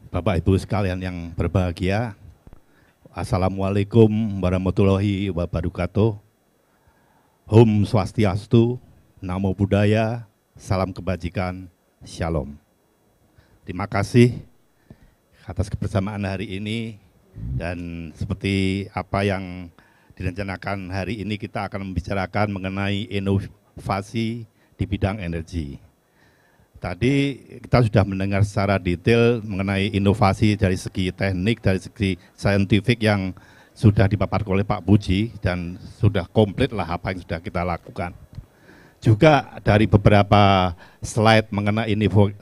Bapak Ibu sekalian yang berbahagia, Assalamualaikum warahmatullahi wabarakatuh. Om Swastiastu, Namo Buddhaya, salam kebajikan, Shalom. Terima kasih atas kebersamaan hari ini, dan seperti apa yang direncanakan hari ini kita akan membicarakan mengenai inovasi di bidang energi. Tadi kita sudah mendengar secara detail mengenai inovasi dari segi teknik, dari segi saintifik yang sudah dipaparkan oleh Pak Puji, dan sudah komplit lah apa yang sudah kita lakukan. Juga dari beberapa slide mengenai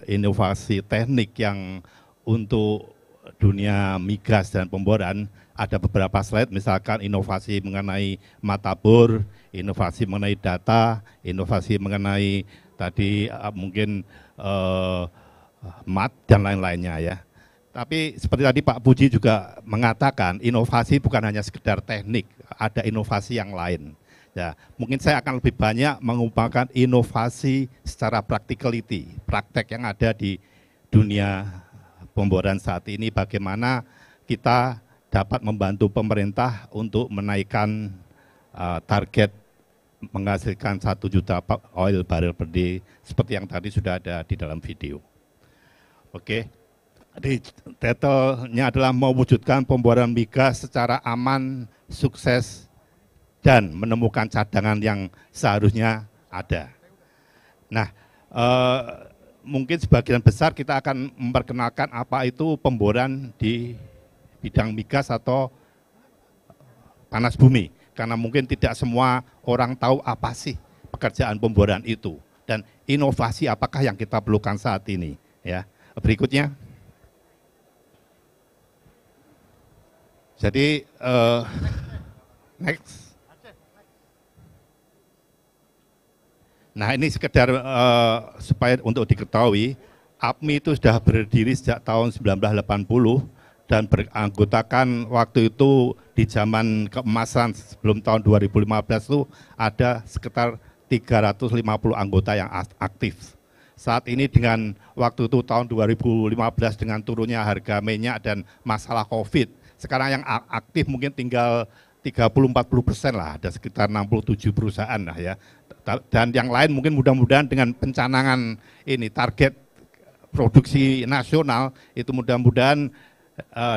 inovasi teknik yang untuk dunia migas dan pemboran, ada beberapa slide misalkan inovasi mengenai mata bor, inovasi mengenai data, inovasi mengenai tadi mungkin mat dan lain-lainnya ya. Tapi seperti tadi Pak Puji juga mengatakan, inovasi bukan hanya sekedar teknik, ada inovasi yang lain. Ya, mungkin saya akan lebih banyak mengupakan inovasi secara practicality, praktek yang ada di dunia pemboran saat ini, bagaimana kita dapat membantu pemerintah untuk menaikkan target menghasilkan 1 juta oil barrel per day, seperti yang tadi sudah ada di dalam video. Oke, di title-nya adalah mewujudkan pemboran migas secara aman, sukses, dan menemukan cadangan yang seharusnya ada. Nah, mungkin sebagian besar kita akan memperkenalkan apa itu pemboran di bidang migas atau panas bumi. Karena mungkin tidak semua orang tahu apa sih pekerjaan pemboran itu dan inovasi apakah yang kita perlukan saat ini. Ya, berikutnya. Jadi next. Nah, ini sekedar supaya untuk diketahui, APMI itu sudah berdiri sejak tahun 1980. Dan beranggotakan waktu itu di zaman keemasan sebelum tahun 2015 itu ada sekitar 350 anggota yang aktif. Saat ini dengan waktu itu tahun 2015 dengan turunnya harga minyak dan masalah COVID, sekarang yang aktif mungkin tinggal 30-40% lah, ada sekitar 67 perusahaan lah ya. Dan yang lain mungkin mudah-mudahan dengan pencanangan ini target produksi nasional itu mudah-mudahan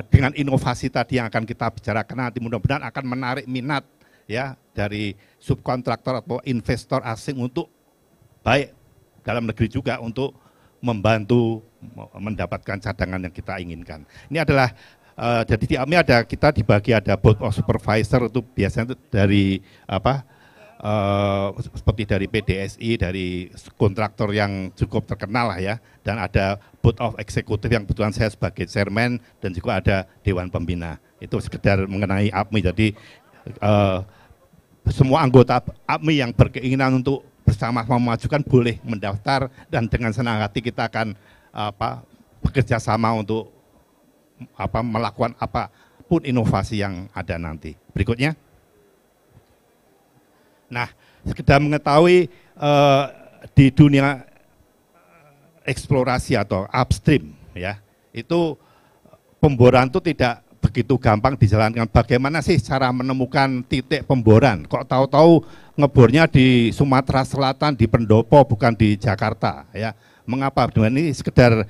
dengan inovasi tadi yang akan kita bicarakan nanti mudah-mudahan akan menarik minat ya dari subkontraktor atau investor asing untuk baik dalam negeri juga untuk membantu mendapatkan cadangan yang kita inginkan. Ini adalah jadi di AMI ada kita dibagi ada board of supervisor itu biasanya itu dari seperti dari PDSI, dari kontraktor yang cukup terkenal lah ya, dan ada board of executive yang kebetulan saya sebagai chairman dan juga ada dewan pembina. Itu sekedar mengenai APMI. Jadi semua anggota APMI yang berkeinginan untuk bersama memajukan boleh mendaftar dan dengan senang hati kita akan bekerja sama untuk melakukan apapun inovasi yang ada nanti. Berikutnya. Nah, sekedar mengetahui di dunia eksplorasi atau upstream ya, itu pemboran itu tidak begitu gampang dijalankan. Bagaimana sih cara menemukan titik pemboran? Kok tahu-tahu ngebornya di Sumatera Selatan, di Pendopo, bukan di Jakarta ya? Mengapa? Ini sekedar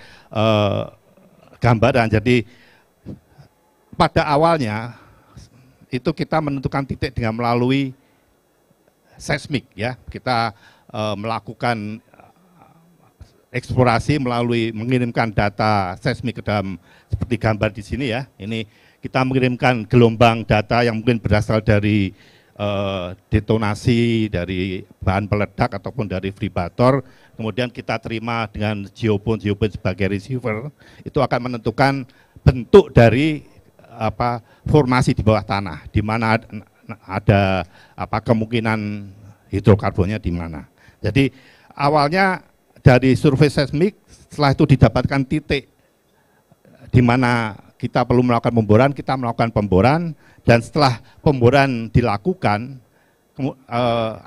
gambaran. Jadi pada awalnya itu kita menentukan titik dengan melalui seismik ya, kita melakukan eksplorasi melalui mengirimkan data seismik ke dalam seperti gambar di sini ya. Ini kita mengirimkan gelombang data yang mungkin berasal dari detonasi dari bahan peledak ataupun dari vibrator. Kemudian kita terima dengan geophone sebagai receiver, itu akan menentukan bentuk dari formasi di bawah tanah, di mana ada kemungkinan hidrokarbonnya di mana. Jadi awalnya dari survei seismik, setelah itu didapatkan titik di mana kita perlu melakukan pemboran, kita melakukan pemboran, dan setelah pemboran dilakukan,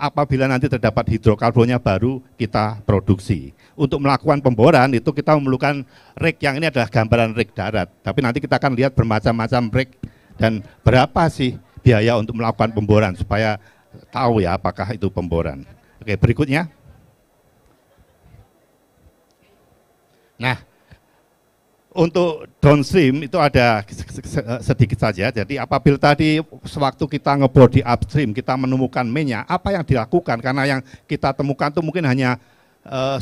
Apabila nanti terdapat hidrokarbonnya baru kita produksi. Untuk melakukan pemboran itu kita memerlukan rig, yang ini adalah gambaran rig darat. Tapi nanti kita akan lihat bermacam-macam rig dan berapa sih biaya untuk melakukan pemboran supaya tahu ya apakah itu pemboran. Oke, berikutnya. Nah, untuk downstream itu ada sedikit saja. Jadi apabila tadi sewaktu kita ngebor di upstream kita menemukan minyak, apa yang dilakukan? Karena yang kita temukan itu mungkin hanya 10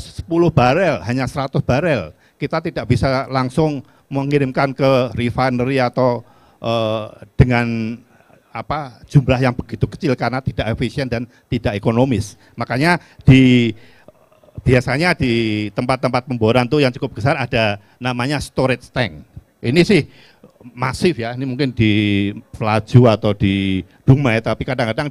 barel, hanya 100 barel. Kita tidak bisa langsung mengirimkan ke refinery atau dengan jumlah yang begitu kecil karena tidak efisien dan tidak ekonomis. Makanya biasanya di tempat-tempat pemboran tuh yang cukup besar ada namanya storage tank. Ini sih masif ya, ini mungkin di Pelaju atau di Dumai, tapi kadang-kadang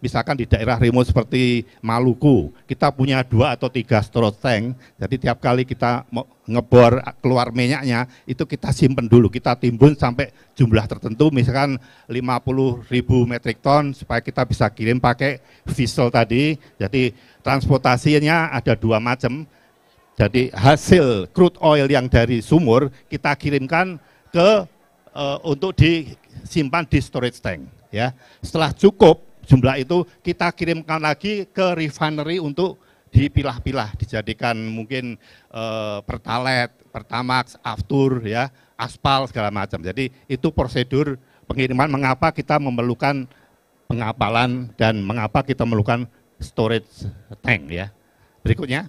misalkan di daerah remote seperti Maluku, kita punya 2 atau 3 storage tank, jadi tiap kali kita ngebor keluar minyaknya, itu kita simpen dulu, kita timbun sampai jumlah tertentu, misalkan 50.000 metric ton, supaya kita bisa kirim pakai vessel tadi. Jadi transportasinya ada 2 macam, jadi hasil crude oil yang dari sumur, kita kirimkan untuk disimpan di storage tank ya. Setelah cukup jumlah itu kita kirimkan lagi ke refinery untuk dipilah-pilah, dijadikan mungkin pertalite, pertamax, aftur ya, aspal segala macam. Jadi itu prosedur pengiriman, mengapa kita memerlukan pengapalan dan mengapa kita memerlukan storage tank ya. Berikutnya.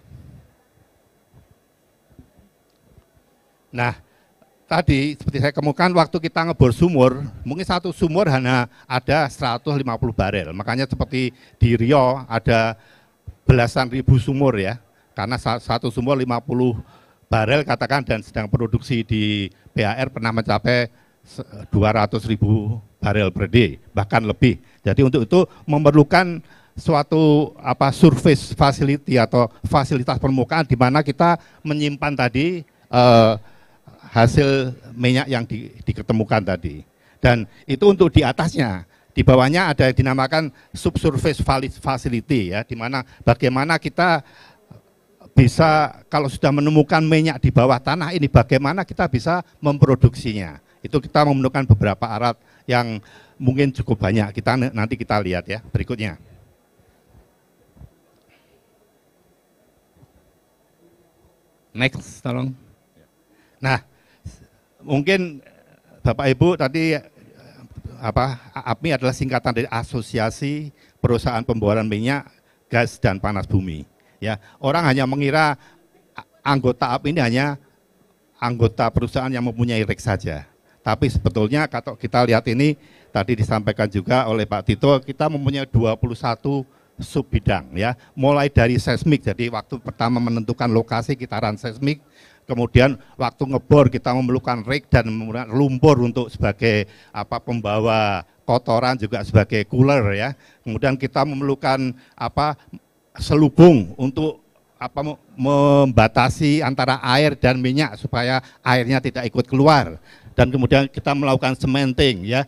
Nah, tadi seperti saya kemukakan waktu kita ngebor sumur, mungkin satu sumur hanya ada 150 barel. Makanya seperti di Riau ada belasan ribu sumur ya. Karena satu sumur 50 barel katakan dan sedang produksi di PAR pernah mencapai 200.000 barel per day, bahkan lebih. Jadi untuk itu memerlukan suatu surface facility atau fasilitas permukaan di mana kita menyimpan tadi hasil minyak yang diketemukan tadi. Dan itu untuk di atasnya, di bawahnya ada yang dinamakan subsurface facility ya, di mana bagaimana kita bisa kalau sudah menemukan minyak di bawah tanah ini bagaimana kita bisa memproduksinya. Itu kita memerlukan beberapa alat yang mungkin cukup banyak. Nanti kita lihat ya berikutnya. Next, tolong. Nah, mungkin Bapak Ibu tadi APMI adalah singkatan dari Asosiasi Perusahaan Pemboran Minyak, Gas dan Panas Bumi. Ya, orang hanya mengira anggota APMI ini hanya anggota perusahaan yang mempunyai rig saja. Tapi sebetulnya kalau kita lihat ini tadi disampaikan juga oleh Pak Tito, kita mempunyai 21 sub bidang ya. Mulai dari seismik, jadi waktu pertama menentukan lokasi kita run seismik. Kemudian waktu ngebor kita memerlukan rig dan memerlukan lumpur untuk sebagai pembawa kotoran juga sebagai cooler ya. Kemudian kita memerlukan selubung untuk membatasi antara air dan minyak supaya airnya tidak ikut keluar. Dan kemudian kita melakukan cementing ya.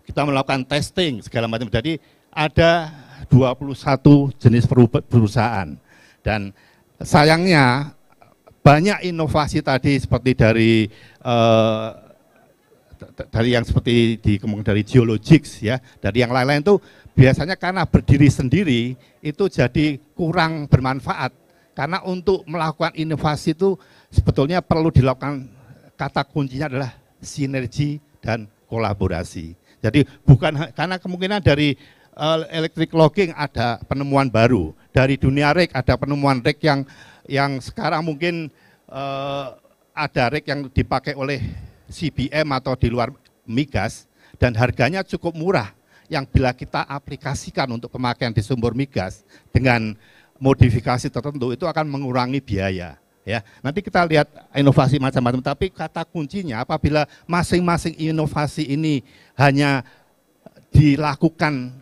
Kita melakukan testing segala macam. Jadi ada 21 jenis perusahaan. Dan sayangnya banyak inovasi tadi seperti dari yang seperti dari geologics ya, dari yang lain-lain itu biasanya karena berdiri sendiri itu jadi kurang bermanfaat. Karena untuk melakukan inovasi itu sebetulnya perlu dilakukan, kata kuncinya adalah sinergi dan kolaborasi. Jadi bukan karena kemungkinan dari electric logging ada penemuan baru, dari dunia rig ada penemuan rig yang sekarang mungkin ada rig yang dipakai oleh CBM atau di luar migas dan harganya cukup murah, yang bila kita aplikasikan untuk pemakaian di sumber migas dengan modifikasi tertentu itu akan mengurangi biaya ya. Nanti kita lihat inovasi macam-macam, tapi kata kuncinya apabila masing-masing inovasi ini hanya dilakukan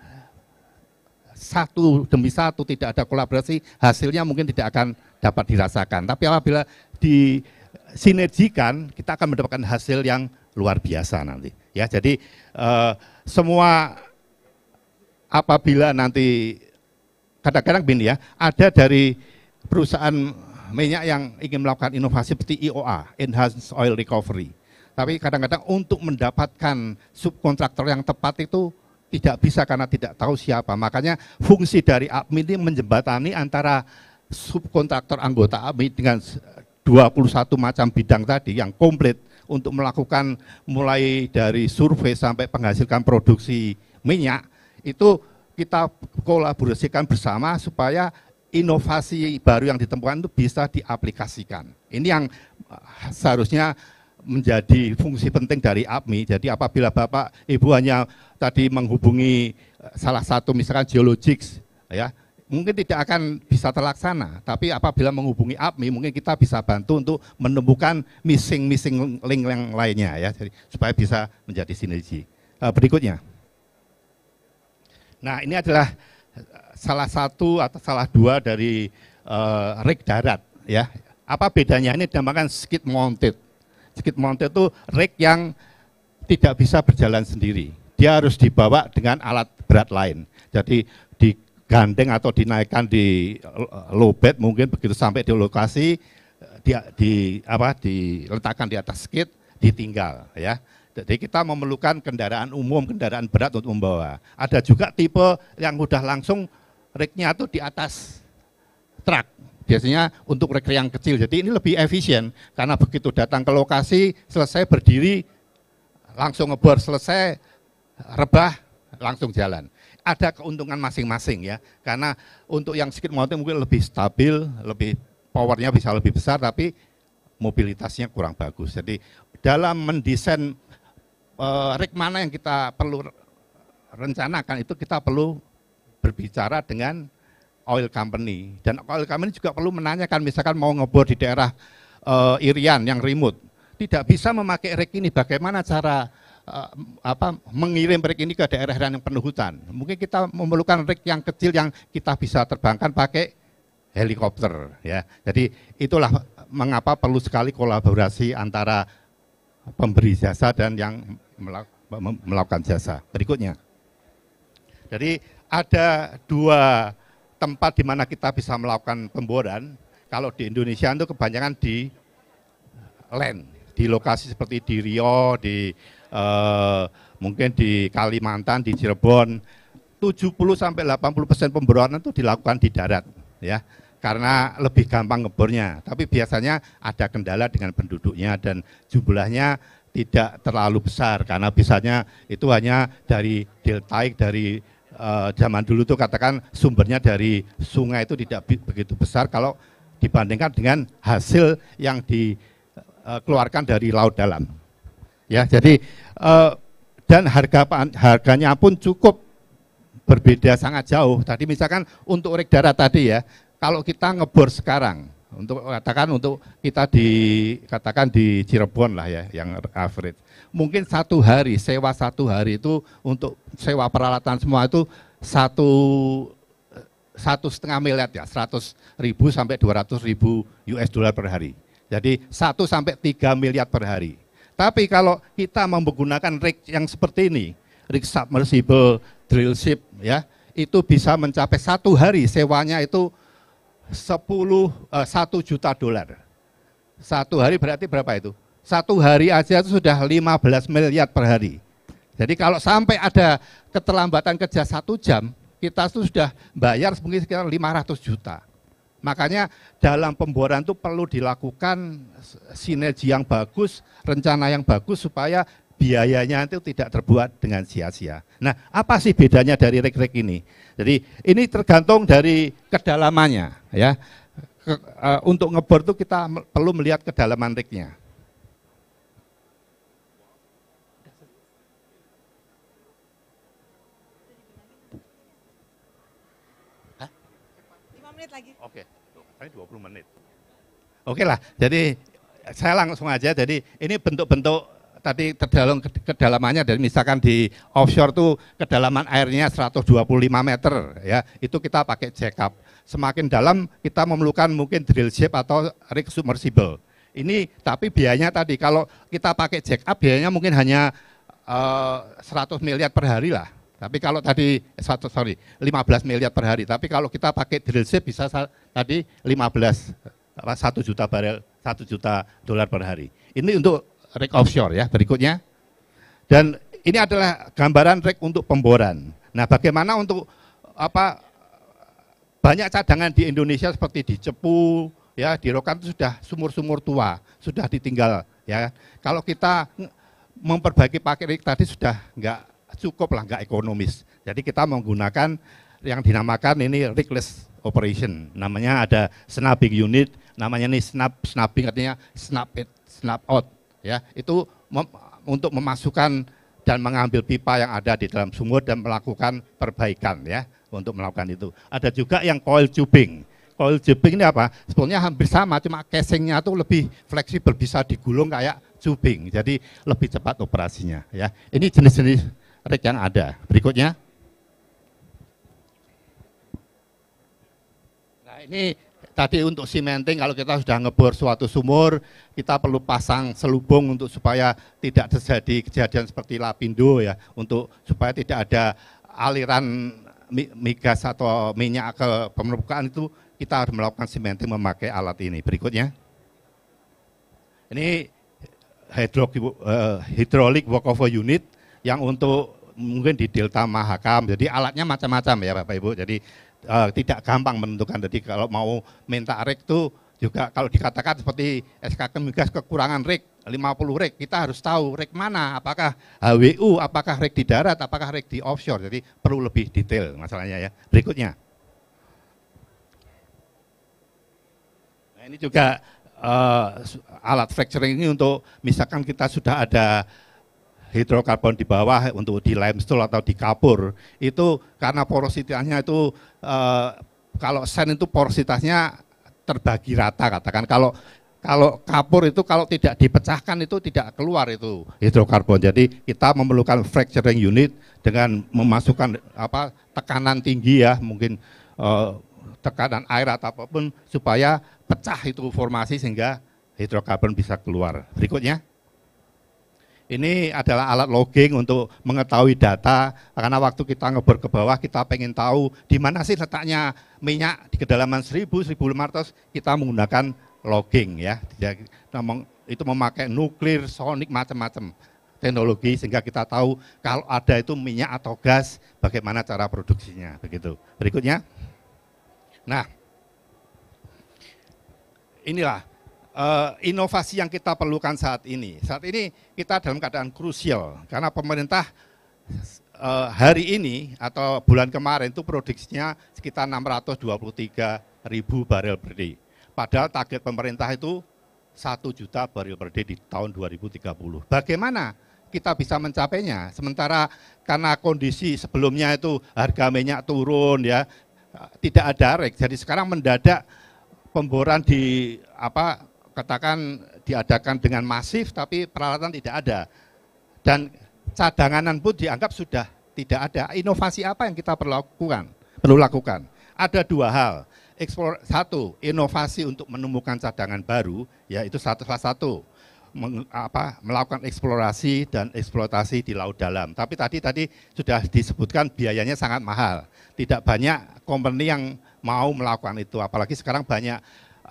satu demi satu, tidak ada kolaborasi, hasilnya mungkin tidak akan dapat dirasakan. Tapi apabila disinergikan, kita akan mendapatkan hasil yang luar biasa nanti. Ya, jadi semua apabila nanti kadang-kadang begini ya, ada dari perusahaan minyak yang ingin melakukan inovasi seperti IOA, Enhanced Oil Recovery. Tapi kadang-kadang untuk mendapatkan subkontraktor yang tepat itu tidak bisa karena tidak tahu siapa. Makanya fungsi dari APMI ini menjembatani antara subkontraktor anggota APMI dengan 21 macam bidang tadi yang komplit untuk melakukan mulai dari survei sampai menghasilkan produksi minyak, itu kita kolaborasikan bersama supaya inovasi baru yang ditemukan itu bisa diaplikasikan. Ini yang seharusnya menjadi fungsi penting dari APMI. Jadi apabila Bapak Ibu hanya tadi menghubungi salah satu misalkan Geologics, ya mungkin tidak akan bisa terlaksana. Tapi apabila menghubungi APMI, mungkin kita bisa bantu untuk menemukan missing link yang lainnya, ya, jadi, supaya bisa menjadi sinergi. Berikutnya. Nah, ini adalah salah satu atau salah dua dari rig darat, ya. Apa bedanya? Ini dinamakan skid mounted. Skid mounted itu rig yang tidak bisa berjalan sendiri. Dia harus dibawa dengan alat berat lain. Jadi digandeng atau dinaikkan di low bed, mungkin begitu sampai di lokasi diletakkan di atas skid, ditinggal, ya. Jadi kita memerlukan kendaraan umum, kendaraan berat untuk membawa. Ada juga tipe yang mudah langsung rignya itu di atas truk. Biasanya untuk rig yang kecil. Jadi ini lebih efisien karena begitu datang ke lokasi, selesai berdiri, langsung ngebor, selesai rebah, langsung jalan. Ada keuntungan masing-masing, ya. Karena untuk yang skid mounted mungkin lebih stabil, lebih powernya bisa lebih besar, tapi mobilitasnya kurang bagus. Jadi dalam mendesain rig mana yang kita perlu rencanakan, itu kita perlu berbicara dengan oil company. Dan oil company juga perlu menanyakan, misalkan mau ngebor di daerah Irian yang remote, tidak bisa memakai rig ini, bagaimana cara mengirim rig ini ke daerah yang penuh hutan. Mungkin kita memerlukan rig yang kecil yang kita bisa terbangkan pakai helikopter, ya. Jadi itulah mengapa perlu sekali kolaborasi antara pemberi jasa dan yang melakukan jasa. Berikutnya. Jadi ada dua tempat di mana kita bisa melakukan pemboran. Kalau di Indonesia itu kebanyakan di land, di lokasi seperti di Riau, mungkin di Kalimantan, di Cirebon. 70-80% pemboran itu dilakukan di darat, ya. Karena lebih gampang ngebornya. Tapi biasanya ada kendala dengan penduduknya dan jumlahnya tidak terlalu besar karena biasanya itu hanya dari deltaik, dari zaman dulu tuh katakan sumbernya dari sungai, itu tidak begitu besar kalau dibandingkan dengan hasil yang dikeluarkan dari laut dalam. Ya, jadi dan harganya pun cukup berbeda sangat jauh. Tadi misalkan untuk rig darat tadi, ya, kalau kita ngebor sekarang, untuk kita katakan di Cirebon lah, ya, yang average, mungkin sewa satu hari itu untuk sewa peralatan semua itu 1,5 miliar, ya, 100.000 sampai 200.000 US dollar per hari. Jadi 1 sampai 3 miliar per hari. Tapi kalau kita menggunakan rig yang seperti ini, rig submersible, drill ship, ya, itu bisa mencapai satu hari sewanya itu 1 juta dolar. Satu hari berarti berapa itu? Satu hari aja itu sudah 15 miliar per hari. Jadi kalau sampai ada keterlambatan kerja 1 jam, kita itu sudah bayar mungkin sekitar 500 juta. Makanya dalam pemboran itu perlu dilakukan sinergi yang bagus, rencana yang bagus supaya biayanya itu tidak terbuat dengan sia-sia. Nah, apa sih bedanya dari rig-rig ini? Jadi ini tergantung dari kedalamannya, ya. Untuk ngebor itu kita perlu melihat kedalaman rignya. Hah? 5 menit lagi. Oke, ini 20 menit. Oke lah, jadi saya langsung aja. Jadi ini bentuk-bentuk tadi kedalamannya, dari misalkan di offshore tuh kedalaman airnya 125 meter, ya, itu kita pakai jack-up. Semakin dalam kita memerlukan mungkin drill ship atau rig submersible. Ini tapi biayanya tadi kalau kita pakai jack-up biayanya mungkin hanya 100 miliar per hari lah. Tapi kalau tadi 15 miliar per hari. Tapi kalau kita pakai drill ship bisa tadi 1 juta barel, 1 juta dolar per hari. Ini untuk rig offshore ya. Berikutnya. Dan ini adalah gambaran rig untuk pemboran. Nah, bagaimana untuk banyak cadangan di Indonesia seperti di Cepu, ya, di Rokan itu sudah sumur-sumur tua, sudah ditinggal ya. Kalau kita memperbaiki pakai rig tadi sudah nggak cukup lah, nggak ekonomis. Jadi kita menggunakan yang dinamakan ini rigless operation. Namanya ada snubbing unit, namanya ini snubbing artinya snap in, snap out. Ya, itu untuk memasukkan dan mengambil pipa yang ada di dalam sumur dan melakukan perbaikan ya, untuk melakukan itu. Ada juga yang coil tubing. Coil tubing ini apa? Sebetulnya hampir sama, cuma casingnya itu lebih fleksibel, bisa digulung kayak tubing. Jadi lebih cepat operasinya ya. Ini jenis-jenis rig yang ada. Berikutnya. Nah, ini tadi untuk cementing, kalau kita sudah ngebor suatu sumur, kita perlu pasang selubung untuk supaya tidak terjadi kejadian seperti Lapindo ya, untuk supaya tidak ada aliran migas atau minyak ke permukaan, itu kita harus melakukan cementing memakai alat ini. Berikutnya. Ini hydraulic workover unit yang untuk mungkin di Delta Mahakam, jadi alatnya macam-macam ya Bapak Ibu, jadi tidak gampang menentukan. Jadi kalau mau minta rig itu juga kalau dikatakan seperti SK Migas kekurangan rig 50 rig, kita harus tahu rig mana, apakah HWU, apakah rig di darat, apakah rig di offshore, jadi perlu lebih detail masalahnya ya. Berikutnya. Nah, ini juga alat fracturing ini untuk misalkan kita sudah ada hidrokarbon di bawah untuk di limestone atau di kapur, itu karena porositasnya itu kalau sand itu porositasnya terbagi rata, katakan kalau kapur itu kalau tidak dipecahkan itu tidak keluar itu hidrokarbon. Jadi kita memerlukan fracturing unit dengan memasukkan tekanan tinggi ya, mungkin tekanan air atau apapun supaya pecah itu formasi sehingga hidrokarbon bisa keluar. Berikutnya. Ini adalah alat logging untuk mengetahui data, karena waktu kita ngebor ke bawah kita pengen tahu di mana sih letaknya minyak di kedalaman 1000-1500, kita menggunakan logging ya. Itu memakai nuklir, sonik, macam-macam teknologi sehingga kita tahu kalau ada itu minyak atau gas, bagaimana cara produksinya, begitu. Berikutnya. Nah, inilah inovasi yang kita perlukan saat ini. Saat ini kita dalam keadaan krusial karena pemerintah hari ini atau bulan kemarin itu produksinya sekitar 623.000 barel per day. Padahal target pemerintah itu 1 juta barel per day di tahun 2030. Bagaimana kita bisa mencapainya? Sementara karena kondisi sebelumnya itu harga minyak turun ya, tidak ada rig. Jadi sekarang mendadak pemboran katakan diadakan dengan masif tapi peralatan tidak ada dan cadangan pun dianggap sudah tidak ada. Inovasi apa yang kita perlu lakukan? Ada dua hal. Satu, inovasi untuk menemukan cadangan baru, yaitu salah satu melakukan eksplorasi dan eksploitasi di laut dalam. Tapi tadi sudah disebutkan biayanya sangat mahal. Tidak banyak company yang mau melakukan itu, apalagi sekarang banyak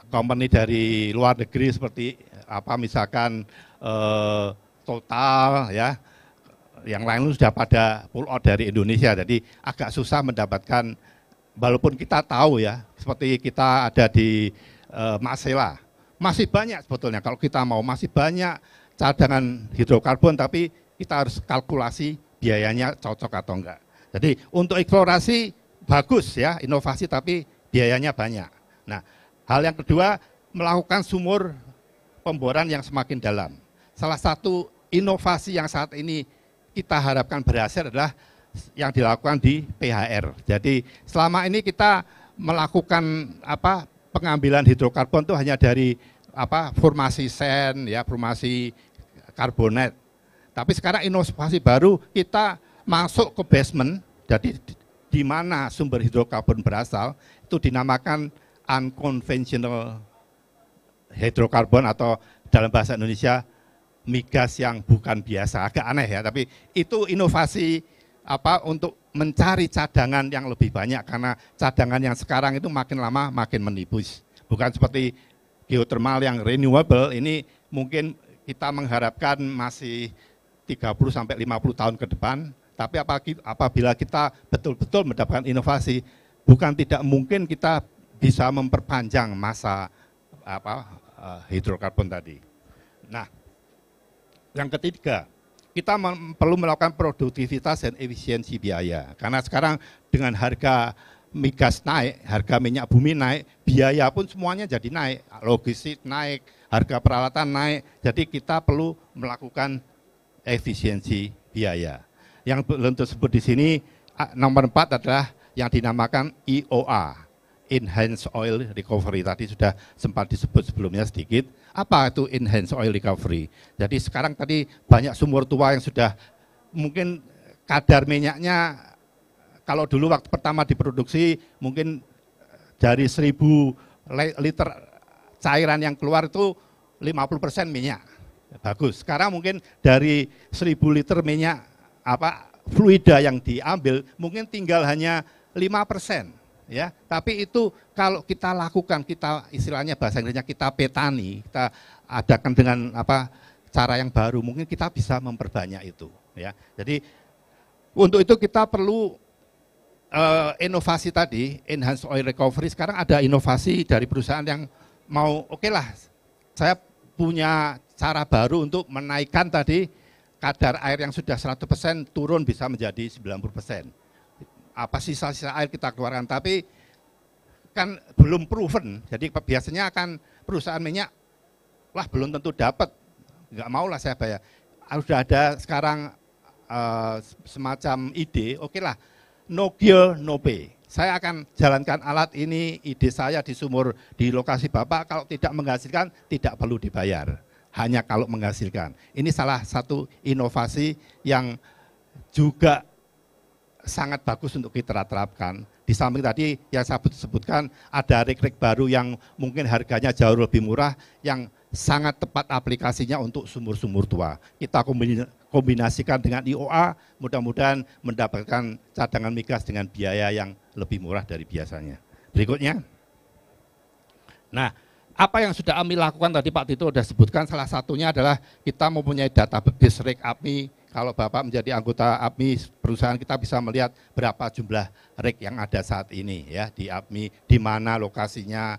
company dari luar negeri seperti misalkan Total ya, yang lain sudah pada pull out dari Indonesia, jadi agak susah mendapatkan, walaupun kita tahu ya, seperti kita ada di Masela, masih banyak sebetulnya kalau kita mau, masih banyak cadangan hidrokarbon, tapi kita harus kalkulasi biayanya cocok atau enggak. Jadi untuk eksplorasi bagus ya, inovasi, tapi biayanya banyak. Nah, hal yang kedua, melakukan sumur pemboran yang semakin dalam. Salah satu inovasi yang saat ini kita harapkan berhasil adalah yang dilakukan di PHR. Jadi selama ini kita melakukan pengambilan hidrokarbon itu hanya dari formasi sand ya, formasi karbonat. Tapi sekarang inovasi baru, kita masuk ke basement, jadi di mana sumber hidrokarbon berasal, itu dinamakan unconventional hidrokarbon atau dalam bahasa Indonesia migas yang bukan biasa. Agak aneh ya, tapi itu inovasi untuk mencari cadangan yang lebih banyak, karena cadangan yang sekarang itu makin lama makin menipis. Bukan seperti geothermal yang renewable, ini mungkin kita mengharapkan masih 30 sampai 50 tahun ke depan, tapi apabila kita betul-betul mendapatkan inovasi, bukan tidak mungkin kita bisa memperpanjang masa hidrokarbon tadi. Nah, yang ketiga, kita perlu melakukan produktivitas dan efisiensi biaya. Karena sekarang dengan harga migas naik, harga minyak bumi naik, biaya pun semuanya jadi naik. Logistik naik, harga peralatan naik, jadi kita perlu melakukan efisiensi biaya. Yang belum tersebut di sini, nomor 4 adalah yang dinamakan EOR, Enhanced Oil Recovery. Tadi sudah sempat disebut sebelumnya sedikit. Apa itu Enhanced Oil Recovery? Jadi sekarang tadi banyak sumur tua yang sudah mungkin kadar minyaknya, kalau dulu waktu pertama diproduksi mungkin dari 1000 liter cairan yang keluar itu 50% minyak. Bagus. Sekarang mungkin dari 1000 liter minyak fluida yang diambil mungkin tinggal hanya 5%. Ya, tapi itu kalau kita lakukan, kita istilahnya bahasa Inggrisnya kita petani, kita adakan dengan cara yang baru, mungkin kita bisa memperbanyak itu. Ya, jadi untuk itu kita perlu inovasi tadi, enhanced oil recovery. Sekarang ada inovasi dari perusahaan yang mau, oke lah, saya punya cara baru untuk menaikkan tadi kadar air yang sudah 100% turun bisa menjadi 90%. Sisa-sisa air kita keluarkan, tapi kan belum proven. Jadi biasanya akan perusahaan minyak, belum tentu dapat, nggak mau lah saya bayar. Sudah ada sekarang semacam ide, oke lah, no gear, no pay. Saya akan jalankan alat ini, ide saya di sumur di lokasi Bapak, kalau tidak menghasilkan tidak perlu dibayar, hanya kalau menghasilkan. Ini salah satu inovasi yang juga sangat bagus untuk kita terapkan. Di samping tadi yang saya sebutkan, ada rig-rig baru yang mungkin harganya jauh lebih murah, yang sangat tepat aplikasinya untuk sumur-sumur tua. Kita kombinasikan dengan IOA, mudah-mudahan mendapatkan cadangan migas dengan biaya yang lebih murah dari biasanya. Berikutnya. Nah, apa yang sudah kami lakukan tadi Pak Tito sudah sebutkan, salah satunya adalah kita mempunyai database rig APMI. Kalau Bapak menjadi anggota APMI perusahaan, kita bisa melihat berapa jumlah rig yang ada saat ini ya di APMI, di mana lokasinya,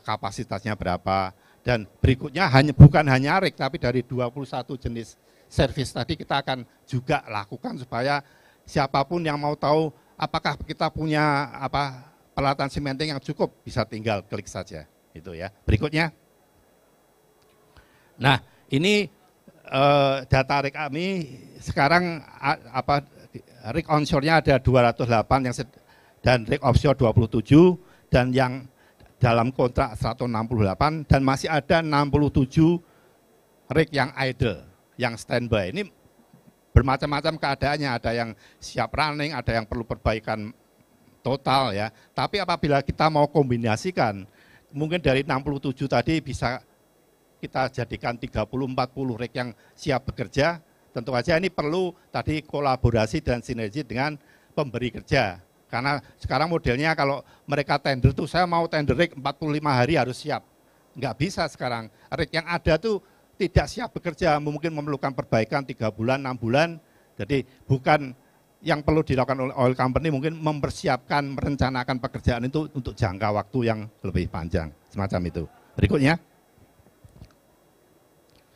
kapasitasnya berapa. Dan berikutnya bukan hanya rig, tapi dari 21 jenis servis tadi kita akan juga lakukan supaya siapapun yang mau tahu apakah kita punya peralatan cementing yang cukup, bisa tinggal klik saja. Itu ya. Berikutnya. Nah, ini data rig kami sekarang rig onshore-nya ada 208 dan rig offshore 27, dan yang dalam kontrak 168, dan masih ada 67 rig yang idle, yang standby. Ini bermacam-macam keadaannya, ada yang siap running, ada yang perlu perbaikan total ya. Tapi apabila kita mau kombinasikan, mungkin dari 67 tadi bisa kita jadikan 30-40 rig yang siap bekerja. Tentu saja ini perlu tadi kolaborasi dan sinergi dengan pemberi kerja. Karena sekarang modelnya kalau mereka tender tuh, saya mau tender rig 45 hari harus siap. Enggak bisa sekarang. Rig yang ada tuh tidak siap bekerja, mungkin memerlukan perbaikan 3 bulan, 6 bulan. Jadi bukan yang perlu dilakukan oleh oil company, mungkin mempersiapkan, merencanakan pekerjaan itu untuk jangka waktu yang lebih panjang. Semacam itu. Berikutnya.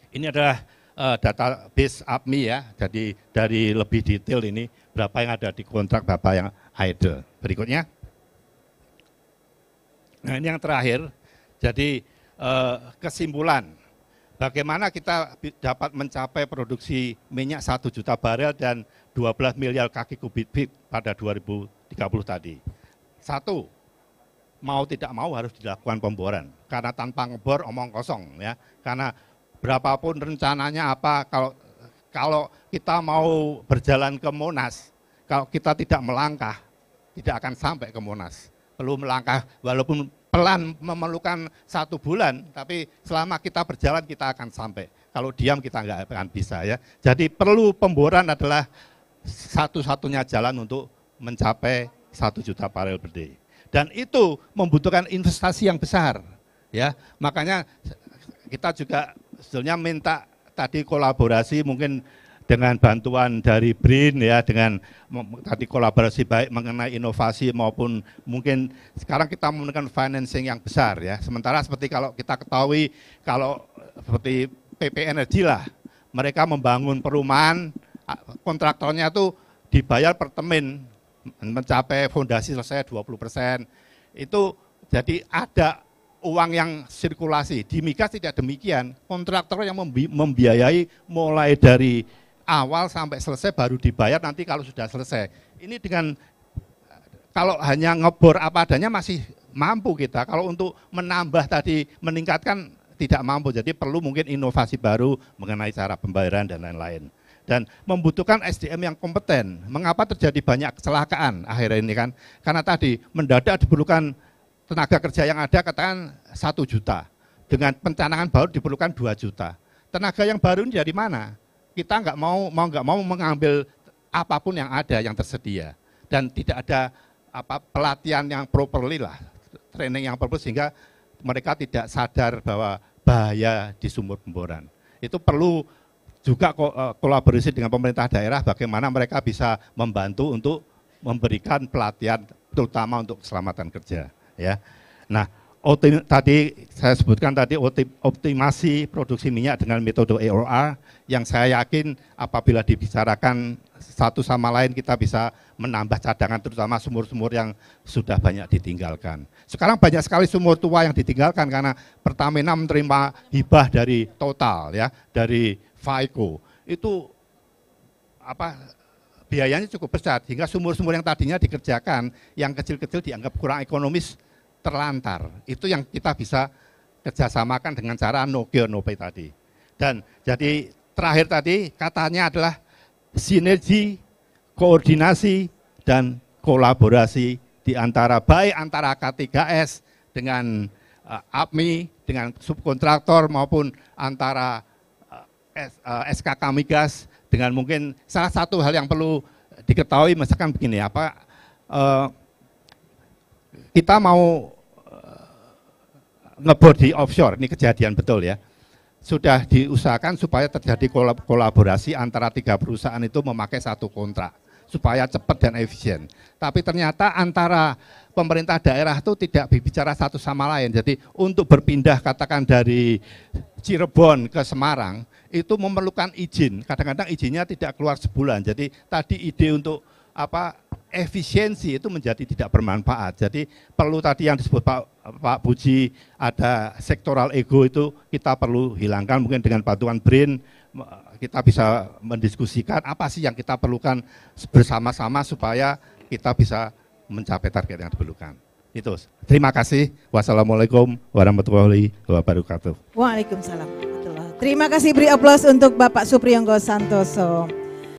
Ini adalah database APMI ya, jadi dari lebih detail ini berapa yang ada di kontrak, berapa yang idle. Berikutnya. Nah ini yang terakhir, jadi kesimpulan. Bagaimana kita dapat mencapai produksi minyak 1 juta barel dan 12 miliar kaki kubik feet pada 2030 tadi. Satu, mau tidak mau harus dilakukan pemboran, karena tanpa ngebor omong kosong ya, karena berapapun rencananya kalau kita mau berjalan ke Monas, kalau kita tidak melangkah, tidak akan sampai ke Monas. Perlu melangkah walaupun pelan, memerlukan 1 bulan, tapi selama kita berjalan kita akan sampai. Kalau diam kita nggak akan bisa ya. Jadi perlu pemboran adalah satu-satunya jalan untuk mencapai 1 juta barel per day. Dan itu membutuhkan investasi yang besar, ya. Makanya kita juga sebetulnya minta tadi kolaborasi mungkin dengan bantuan dari BRIN, ya, dengan tadi kolaborasi baik mengenai inovasi maupun mungkin sekarang kita memerlukan financing yang besar, ya. Sementara seperti kalau kita ketahui kalau seperti PP Energi lah, mereka membangun perumahan, kontraktornya itu dibayar per temin, mencapai fondasi selesai 20%. Itu jadi ada uang yang sirkulasi. Di Migas tidak demikian, kontraktor yang membiayai mulai dari awal sampai selesai baru dibayar nanti kalau sudah selesai. Ini dengan kalau hanya ngebor apa adanya masih mampu kita, kalau untuk menambah tadi meningkatkan tidak mampu, jadi perlu mungkin inovasi baru mengenai cara pembayaran dan lain-lain. Dan membutuhkan SDM yang kompeten. Mengapa terjadi banyak kecelakaan akhir ini kan? Karena tadi mendadak diperlukan tenaga kerja yang ada katakan 1 juta. Dengan pencanangan baru diperlukan 2 juta. Tenaga yang baru ini dari mana? Kita nggak mau mengambil apapun yang ada yang tersedia. Dan tidak ada pelatihan yang properly lah, training yang proper sehingga mereka tidak sadar bahwa bahaya di sumur pemboran. Itu perlu juga kolaborasi dengan pemerintah daerah bagaimana mereka bisa membantu untuk memberikan pelatihan terutama untuk keselamatan kerja, ya. Nah, tadi saya sebutkan tadi optimasi produksi minyak dengan metode EOR yang saya yakin apabila dibicarakan satu sama lain kita bisa menambah cadangan terutama sumur-sumur yang sudah banyak ditinggalkan. Sekarang banyak sekali sumur tua yang ditinggalkan karena Pertamina menerima hibah dari Total, ya, dari Faiko. Itu biayanya cukup besar hingga sumur-sumur yang tadinya dikerjakan yang kecil-kecil dianggap kurang ekonomis terlantar. Itu yang kita bisa kerjasamakan dengan cara no gear no pay tadi. Dan jadi terakhir tadi katanya adalah sinergi, koordinasi, dan kolaborasi di antara baik antara K3S dengan APMI, dengan subkontraktor maupun antara SKK Migas dengan mungkin salah satu hal yang perlu diketahui misalkan begini kita mau ngebor di offshore, ini kejadian betul ya. Sudah diusahakan supaya terjadi kolaborasi antara 3 perusahaan itu memakai satu kontrak supaya cepat dan efisien. Tapi ternyata antara pemerintah daerah itu tidak berbicara satu sama lain. Jadi untuk berpindah katakan dari Cirebon ke Semarang itu memerlukan izin. Kadang-kadang izinnya tidak keluar sebulan. Jadi tadi ide untuk efisiensi itu menjadi tidak bermanfaat. Jadi perlu tadi yang disebut Pak Puji ada sektoral ego itu kita perlu hilangkan mungkin dengan bantuan BRIN kita bisa mendiskusikan apa sih yang kita perlukan bersama-sama supaya kita bisa mencapai target yang diperlukan. Itu. Terima kasih. Wassalamualaikum warahmatullahi wabarakatuh. Waalaikumsalam. Terima kasih, beri aplaus untuk Bapak Supriyonggo Santoso.